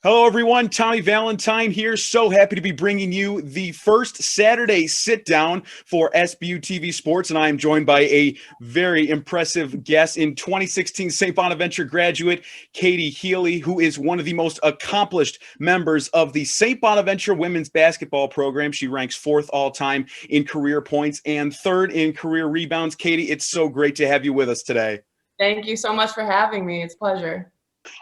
Hello, everyone. Tommy Valentine here. So happy to be bringing you the first Saturday sit-down for SBU-TV Sports, and I am joined by a very impressive guest in 2016 St. Bonaventure graduate, Katie Healy, who is one of the most accomplished members of the St. Bonaventure women's basketball program. She ranks fourth all-time in career points and third in career rebounds. Katie, it's so great to have you with us today. Thank you so much for having me. It's a pleasure.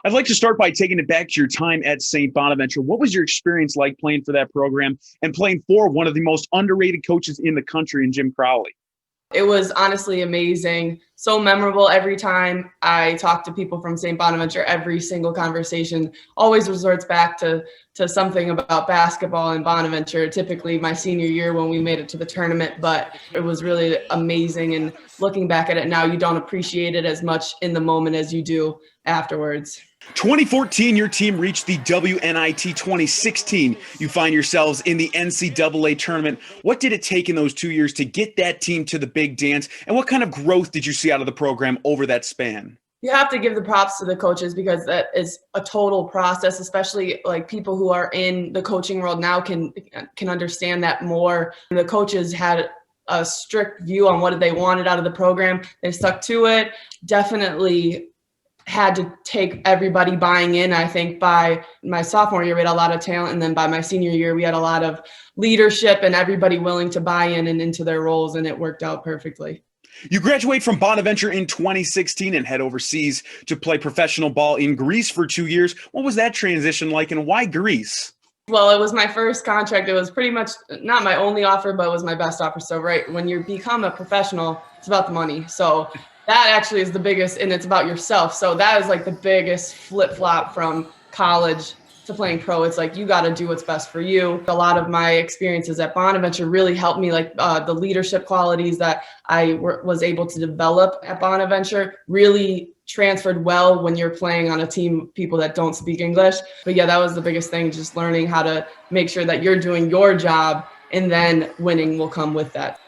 I'd like to start by taking it back to your time at St. Bonaventure. What was your experience like playing for that program and playing for one of the most underrated coaches in the country in Jim Crowley? It was honestly amazing. So memorable every time I talk to people from St. Bonaventure. Every single conversation always resorts back to something about basketball in Bonaventure, typically my senior year when we made it to the tournament. But it was really amazing. And looking back at it now, you don't appreciate it as much in the moment as you do afterwards. 2014, your team reached the WNIT. 2016, you find yourselves in the NCAA tournament. What did it take in those 2 years to get that team to the big dance? And what kind of growth did you see out of the program over that span? You have to give the props to the coaches because that is a total process, especially like people who are in the coaching world now can understand that more. The coaches had a strict view on what they wanted out of the program. They stuck to it. Definitely had to take everybody buying in. I think by my sophomore year, we had a lot of talent. And then by my senior year, we had a lot of leadership and everybody willing to buy in and into their roles. And it worked out perfectly. You graduate from Bonaventure in 2016 and head overseas to play professional ball in Greece for 2 years. What was that transition like and why Greece? Well, it was my first contract. It was pretty much not my only offer, but it was my best offer. So right when you become a professional, it's about the money. So that actually is the biggest, and it's about yourself. So that is like the biggest flip-flop from college to playing pro. It's like you got to do what's best for you. A lot of my experiences at Bonaventure really helped me, like the leadership qualities that I was able to develop at Bonaventure really transferred well when you're playing on a team of people that don't speak English. But yeah, that was the biggest thing, just learning how to make sure that you're doing your job, and then winning will come with that.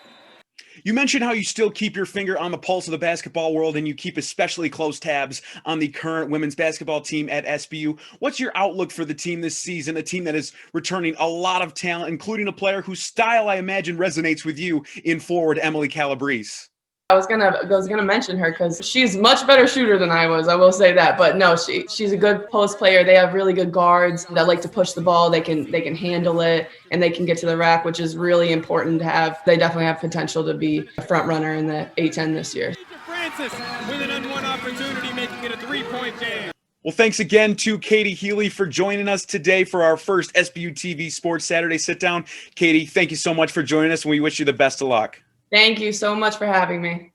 You mentioned how you still keep your finger on the pulse of the basketball world and you keep especially close tabs on the current women's basketball team at SBU. What's your outlook for the team this season, a team that is returning a lot of talent, including a player whose style I imagine resonates with you in forward Emily Calabrese? I was gonna mention her because she's a much better shooter than I was. I will say that, but no, she's a good post player. They have really good guards that like to push the ball. They can handle it and they can get to the rack, which is really important to have. They definitely have potential to be a front runner in the A10 this year. Francis with an unwon opportunity, making it a 3-point game. Well, thanks again to Katie Healy for joining us today for our first SBU-TV Sports Saturday sit down. Katie, thank you so much for joining us, and we wish you the best of luck. Thank you so much for having me.